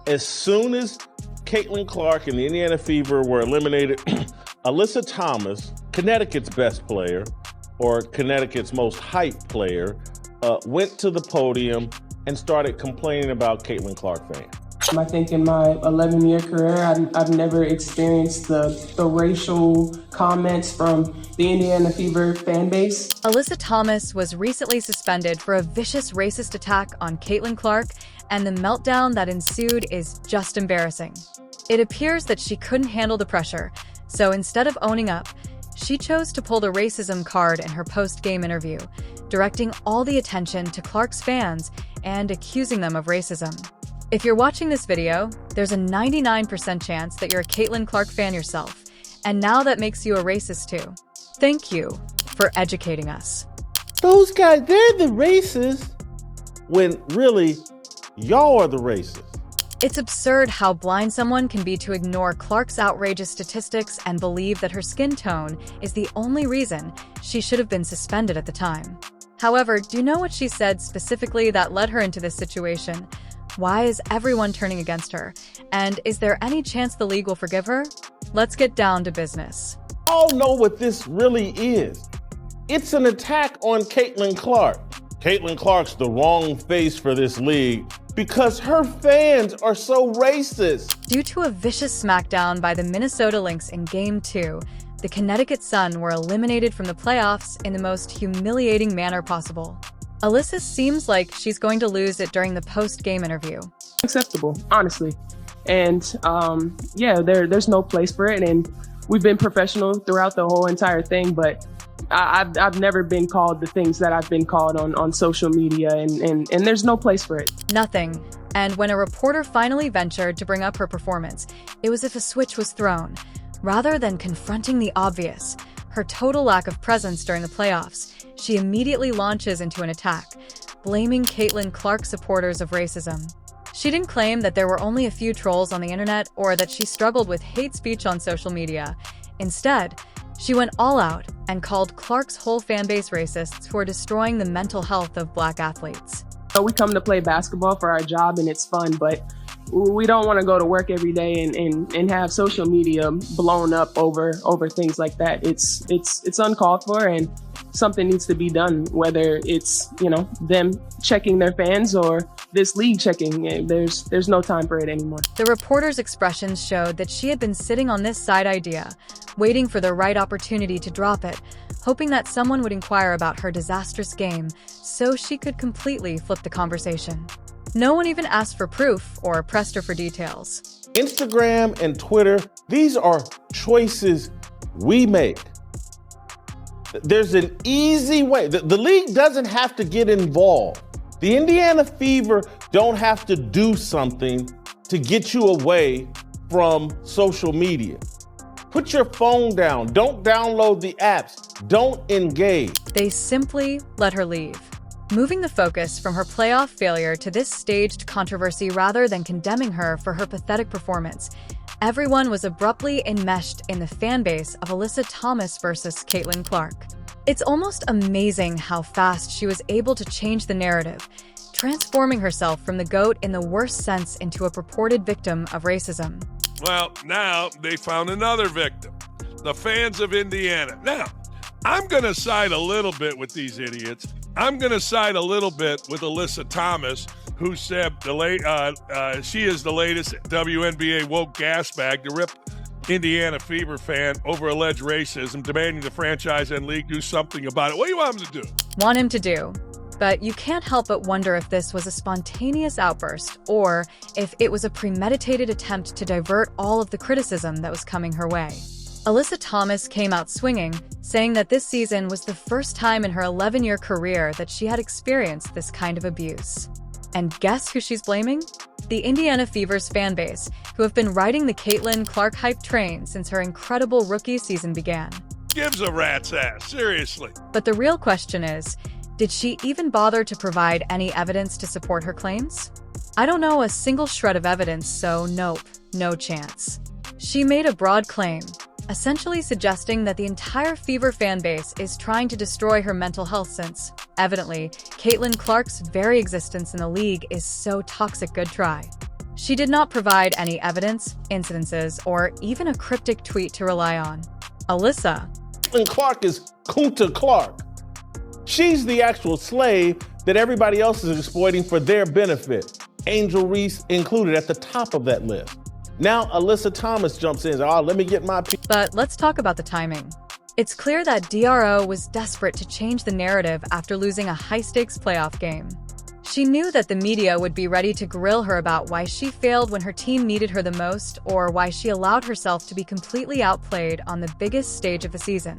As soon as Caitlin Clark and the Indiana Fever were eliminated, Alyssa Thomas, Connecticut's best player, or Connecticut's most hyped player, went to the podium and started complaining about Caitlin Clark fans. I think in my 11-year career, I've never experienced the racial comments from the Indiana Fever fan base. Alyssa Thomas was recently suspended for a vicious racist attack on Caitlin Clark, and the meltdown that ensued is just embarrassing. It appears that she couldn't handle the pressure, so instead of owning up, she chose to pull the racism card in her post-game interview, directing all the attention to Clark's fans and accusing them of racism. If you're watching this video, there's a 99% chance that you're a Caitlin Clark fan yourself, and now that makes you a racist too. Thank you for educating us. Those guys, they're the racists, when really, y'all are the racists. It's absurd how blind someone can be to ignore Clark's outrageous statistics and believe that her skin tone is the only reason she should have been suspended at the time. However, do you know what she said specifically that led her into this situation? Why is everyone turning against her? And is there any chance the league will forgive her? Let's get down to business. All know what this really is. It's an attack on Caitlin Clark. Caitlin Clark's the wrong face for this league because her fans are so racist. Due to a vicious smackdown by the Minnesota Lynx in Game 2, the Connecticut Sun were eliminated from the playoffs in the most humiliating manner possible. Alyssa seems like she's going to lose it during the post-game interview. Acceptable, honestly. And there's no place for it. And we've been professional throughout the whole entire thing, but I've never been called the things that I've been called on social media, and there's no place for it. Nothing. And when a reporter finally ventured to bring up her performance, it was as if a switch was thrown. Rather than confronting the obvious, her total lack of presence during the playoffs, she immediately launches into an attack, blaming Caitlin Clark supporters of racism. She didn't claim that there were only a few trolls on the internet or that she struggled with hate speech on social media. Instead, she went all out and called Clark's whole fanbase racists for destroying the mental health of Black athletes. We come to play basketball for our job and it's fun, but we don't want to go to work every day and have social media blown up over things like that. It's uncalled for, and something needs to be done, whether it's, them checking their fans or this league checking. There's no time for it anymore. The reporter's expressions showed that she had been sitting on this side idea, waiting for the right opportunity to drop it, hoping that someone would inquire about her disastrous game so she could completely flip the conversation. No one even asked for proof or pressed her for details. Instagram and Twitter, these are choices we make. There's an easy way. The league doesn't have to get involved. The Indiana Fever don't have to do something to get you away from social media. Put your phone down. Don't download the apps. Don't engage. They simply let her leave, moving the focus from her playoff failure to this staged controversy rather than condemning her for her pathetic performance. Everyone was abruptly enmeshed in the fan base of Alyssa Thomas versus Caitlin Clark. It's almost amazing how fast she was able to change the narrative, transforming herself from the GOAT in the worst sense into a purported victim of racism. Well, now they found another victim, the fans of Indiana. Now, I'm going to side a little bit with these idiots. I'm going to side a little bit with Alyssa Thomas, who said she is the latest WNBA woke gas bag to rip Indiana Fever fan over alleged racism, demanding the franchise and league do something about it. What do you want him to do? Want him to do. But you can't help but wonder if this was a spontaneous outburst or if it was a premeditated attempt to divert all of the criticism that was coming her way. Alyssa Thomas came out swinging, saying that this season was the first time in her 11-year career that she had experienced this kind of abuse. And guess who she's blaming? The Indiana Fever's fan base, who have been riding the Caitlin Clark hype train since her incredible rookie season began. Gives a rat's ass, seriously. But the real question is, did she even bother to provide any evidence to support her claims? I don't know a single shred of evidence, so nope, no chance. She made a broad claim, essentially suggesting that the entire Fever fan base is trying to destroy her mental health since, evidently, Caitlin Clark's very existence in the league is so toxic. Good try. She did not provide any evidence, incidences, or even a cryptic tweet to rely on. Alyssa. And Clark is Kunta Clark. She's the actual slave that everybody else is exploiting for their benefit. Angel Reese included at the top of that list. Now Alyssa Thomas jumps in and says, let me get my piece. But let's talk about the timing. It's clear that DRO was desperate to change the narrative after losing a high-stakes playoff game. She knew that the media would be ready to grill her about why she failed when her team needed her the most, or why she allowed herself to be completely outplayed on the biggest stage of the season.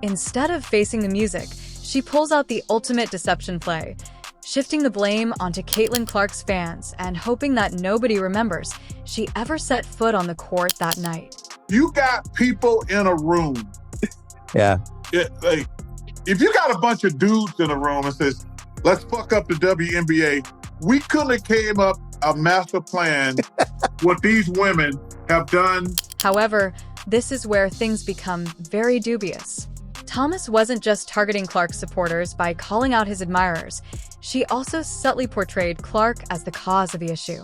Instead of facing the music, she pulls out the ultimate deception play, shifting the blame onto Caitlin Clark's fans and hoping that nobody remembers she ever set foot on the court that night. You got people in a room. Yeah. If you got a bunch of dudes in a room and says, let's fuck up the WNBA, we couldn't have came up a master plan what these women have done. However, this is where things become very dubious. Thomas wasn't just targeting Clark's supporters by calling out his admirers. She also subtly portrayed Clark as the cause of the issue.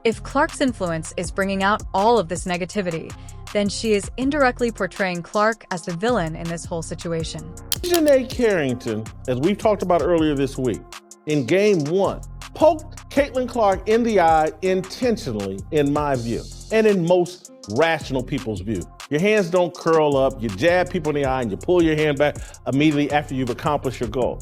If Clark's influence is bringing out all of this negativity, then she is indirectly portraying Clark as the villain in this whole situation. Janae Carrington, as we've talked about earlier this week, in Game 1, poked Caitlin Clark in the eye intentionally, in my view, and in most rational people's view. Your hands don't curl up, you jab people in the eye, and you pull your hand back immediately after you've accomplished your goal.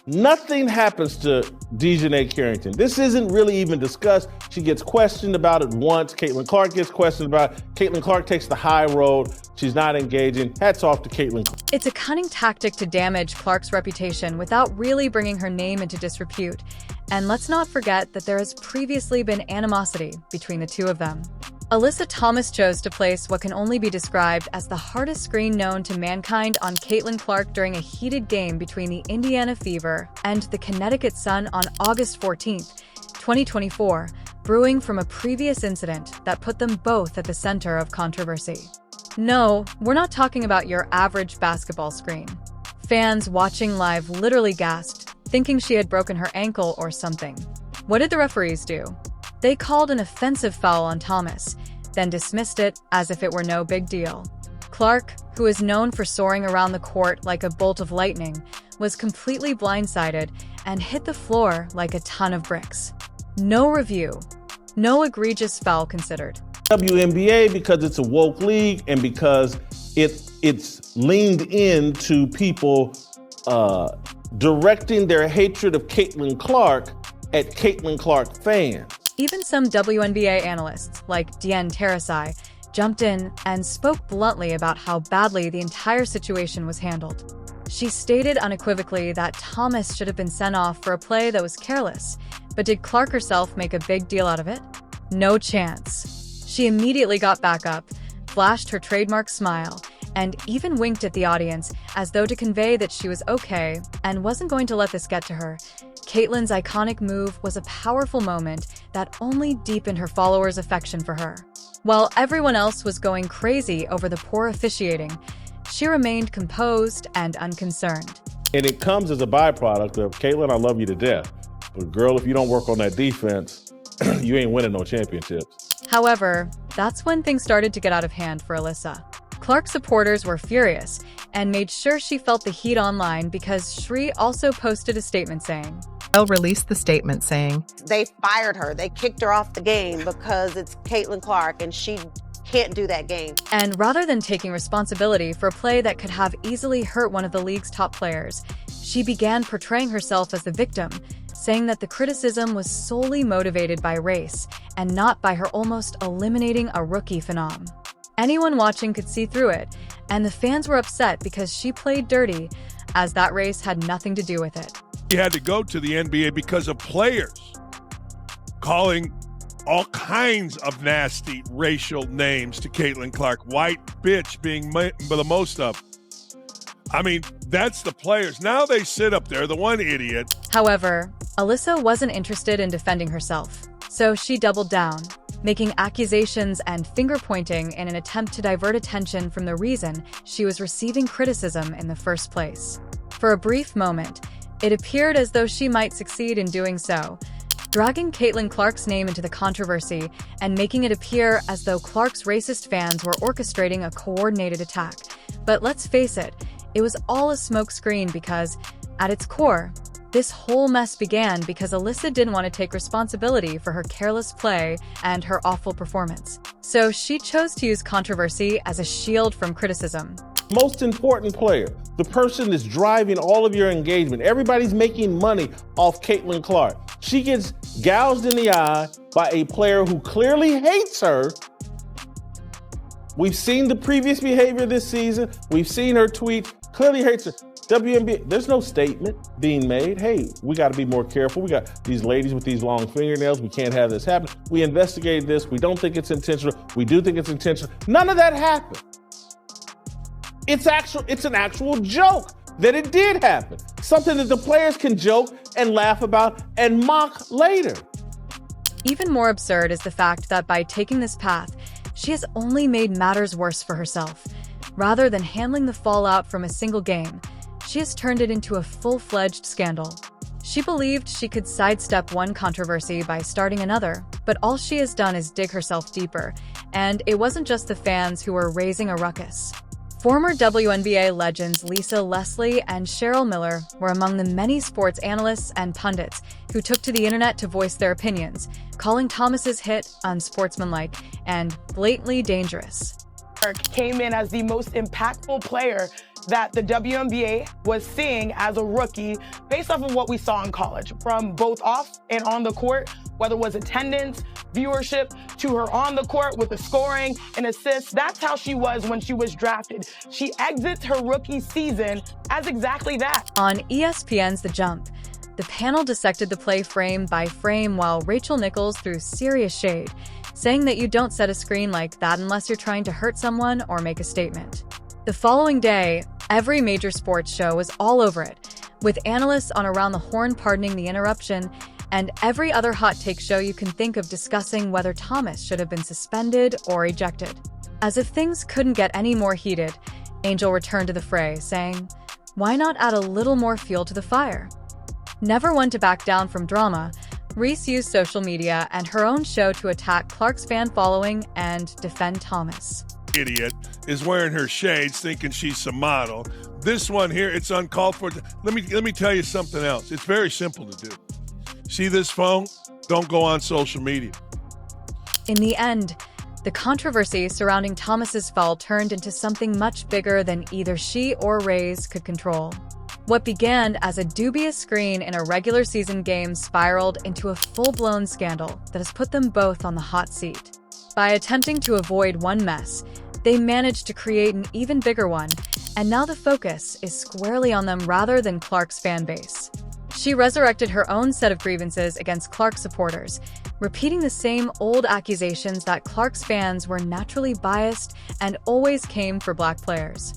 Nothing happens to Janae Carrington. This isn't really even discussed. She gets questioned about it once. Caitlin Clark gets questioned about it. Caitlin Clark takes the high road. She's not engaging. Hats off to Caitlin. It's a cunning tactic to damage Clark's reputation without really bringing her name into disrepute. And let's not forget that there has previously been animosity between the two of them. Alyssa Thomas chose to place what can only be described as the hardest screen known to mankind on Caitlin Clark during a heated game between the Indiana Fever and the Connecticut Sun on August 14, 2024, brewing from a previous incident that put them both at the center of controversy. No, we're not talking about your average basketball screen. Fans watching live literally gasped, thinking she had broken her ankle or something. What did the referees do? They called an offensive foul on Thomas, then dismissed it as if it were no big deal. Clark, who is known for soaring around the court like a bolt of lightning, was completely blindsided and hit the floor like a ton of bricks. No review, no egregious foul considered. WNBA, because it's a woke league and because it's leaned into people directing their hatred of Caitlin Clark at Caitlin Clark fans. Even some WNBA analysts, like Diane Terasai, jumped in and spoke bluntly about how badly the entire situation was handled. She stated unequivocally that Thomas should have been sent off for a play that was careless, but did Clark herself make a big deal out of it? No chance. She immediately got back up, flashed her trademark smile, and even winked at the audience as though to convey that she was okay and wasn't going to let this get to her. Caitlin's iconic move was a powerful moment that only deepened her followers' affection for her. While everyone else was going crazy over the poor officiating, she remained composed and unconcerned. And it comes as a byproduct of, Caitlin, I love you to death, but girl, if you don't work on that defense, you ain't winning no championships. However, that's when things started to get out of hand for Alyssa. Clark supporters were furious and made sure she felt the heat online because Shri also posted a statement saying, Elle released the statement saying, they fired her. They kicked her off the game because it's Caitlin Clark and she can't do that game. And rather than taking responsibility for a play that could have easily hurt one of the league's top players, she began portraying herself as the victim, saying that the criticism was solely motivated by race and not by her almost eliminating a rookie phenom. Anyone watching could see through it, and the fans were upset because she played dirty, as that race had nothing to do with it. He had to go to the NBA because of players calling all kinds of nasty racial names to Caitlin Clark, white bitch being the most of. I mean, that's the players. Now they sit up there, the one idiot. However, Alyssa wasn't interested in defending herself, so she doubled down, making accusations and finger-pointing in an attempt to divert attention from the reason she was receiving criticism in the first place. For a brief moment, it appeared as though she might succeed in doing so, dragging Caitlin Clark's name into the controversy and making it appear as though Clark's racist fans were orchestrating a coordinated attack. But let's face it, it was all a smokescreen because, at its core, this whole mess began because Alyssa didn't want to take responsibility for her careless play and her awful performance. So she chose to use controversy as a shield from criticism. Most important player, the person that's driving all of your engagement. Everybody's making money off Caitlin Clark. She gets gouged in the eye by a player who clearly hates her. We've seen the previous behavior this season. We've seen her tweet, clearly hates her. WNBA, there's no statement being made. Hey, we got to be more careful. We got these ladies with these long fingernails. We can't have this happen. We investigated this. We don't think it's intentional. We do think it's intentional. None of that happened. It's an actual joke that it did happen. Something that the players can joke and laugh about and mock later. Even more absurd is the fact that by taking this path, she has only made matters worse for herself. Rather than handling the fallout from a single game, she has turned it into a full-fledged scandal. She believed she could sidestep one controversy by starting another, but all she has done is dig herself deeper, and it wasn't just the fans who were raising a ruckus. Former WNBA legends Lisa Leslie and Cheryl Miller were among the many sports analysts and pundits who took to the internet to voice their opinions, calling Thomas's hit unsportsmanlike and blatantly dangerous. Came in as the most impactful player that the WNBA was seeing as a rookie based off of what we saw in college, from both off and on the court, whether it was attendance, viewership, to her on the court with the scoring and assists. That's how she was when she was drafted. She exits her rookie season as exactly that. On ESPN's The Jump, the panel dissected the play frame by frame while Rachel Nichols threw serious shade, saying that you don't set a screen like that unless you're trying to hurt someone or make a statement. The following day, every major sports show was all over it, with analysts on Around the Horn pardoning the interruption, and every other hot take show you can think of discussing whether Thomas should have been suspended or ejected. As if things couldn't get any more heated, Angel returned to the fray, saying, "Why not add a little more fuel to the fire?" Never one to back down from drama, Reese used social media and her own show to attack Clark's fan following and defend Thomas. Idiot is wearing her shades thinking she's some model. This one here, it's uncalled for. Let me tell you something else. It's very simple to do. See this phone? Don't go on social media. In the end, the controversy surrounding Thomas's fall turned into something much bigger than either she or Rays could control. What began as a dubious screen in a regular season game spiraled into a full-blown scandal that has put them both on the hot seat. By attempting to avoid one mess, they managed to create an even bigger one, and now the focus is squarely on them rather than Clark's fan base. She resurrected her own set of grievances against Clark supporters, repeating the same old accusations that Clark's fans were naturally biased and always came for black players.